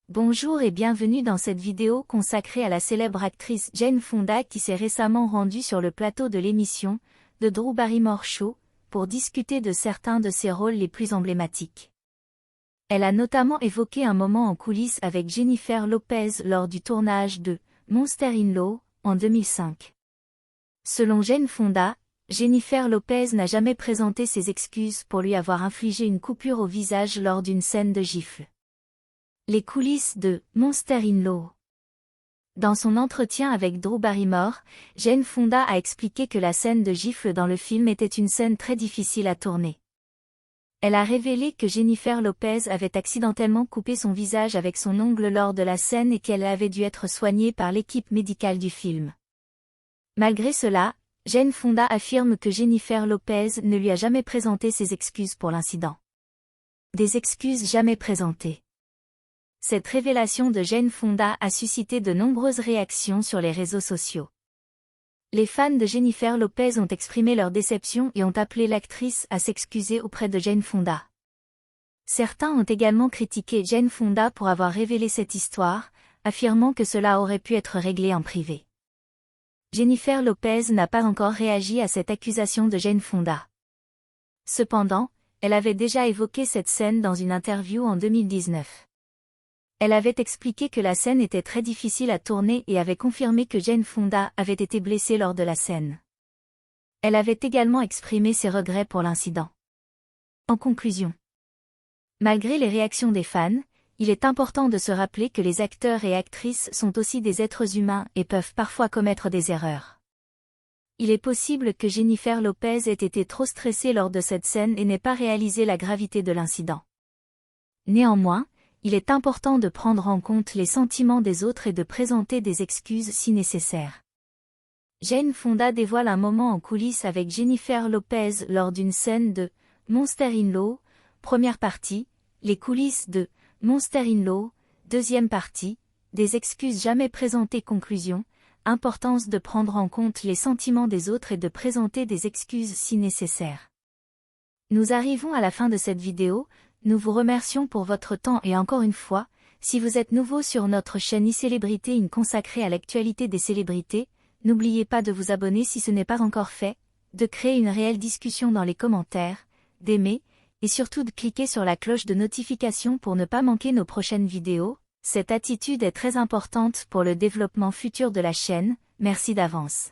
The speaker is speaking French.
Bonjour et bienvenue dans cette vidéo consacrée à la célèbre actrice Jane Fonda qui s'est récemment rendue sur le plateau de l'émission The Drew Barrymore Show pour discuter de certains de ses rôles les plus emblématiques. Elle a notamment évoqué un moment en coulisses avec Jennifer Lopez lors du tournage de Monster in Law en 2005. Selon Jane Fonda, Jennifer Lopez n'a jamais présenté ses excuses pour lui avoir infligé une coupure au visage lors d'une scène de gifle. Les coulisses de Monster in Law. Dans son entretien avec Drew Barrymore, Jane Fonda a expliqué que la scène de gifle dans le film était une scène très difficile à tourner. Elle a révélé que Jennifer Lopez avait accidentellement coupé son visage avec son ongle lors de la scène et qu'elle avait dû être soignée par l'équipe médicale du film. Malgré cela, Jane Fonda affirme que Jennifer Lopez ne lui a jamais présenté ses excuses pour l'incident. Des excuses jamais présentées. Cette révélation de Jane Fonda a suscité de nombreuses réactions sur les réseaux sociaux. Les fans de Jennifer Lopez ont exprimé leur déception et ont appelé l'actrice à s'excuser auprès de Jane Fonda. Certains ont également critiqué Jane Fonda pour avoir révélé cette histoire, affirmant que cela aurait pu être réglé en privé. Jennifer Lopez n'a pas encore réagi à cette accusation de Jane Fonda. Cependant, elle avait déjà évoqué cette scène dans une interview en 2019. Elle avait expliqué que la scène était très difficile à tourner et avait confirmé que Jane Fonda avait été blessée lors de la scène. Elle avait également exprimé ses regrets pour l'incident. En conclusion, malgré les réactions des fans, il est important de se rappeler que les acteurs et actrices sont aussi des êtres humains et peuvent parfois commettre des erreurs. Il est possible que Jennifer Lopez ait été trop stressée lors de cette scène et n'ait pas réalisé la gravité de l'incident. Néanmoins, il est important de prendre en compte les sentiments des autres et de présenter des excuses si nécessaire. Jane Fonda dévoile un moment en coulisses avec Jennifer Lopez lors d'une scène de Monster in Law, première partie, les coulisses de Monster in Law, deuxième partie, des excuses jamais présentées conclusion, importance de prendre en compte les sentiments des autres et de présenter des excuses si nécessaire. Nous arrivons à la fin de cette vidéo. Nous vous remercions pour votre temps et encore une fois, si vous êtes nouveau sur notre chaîne iCélébrité consacrée à l'actualité des célébrités, n'oubliez pas de vous abonner si ce n'est pas encore fait, de créer une réelle discussion dans les commentaires, d'aimer, et surtout de cliquer sur la cloche de notification pour ne pas manquer nos prochaines vidéos. Cette attitude est très importante pour le développement futur de la chaîne, merci d'avance.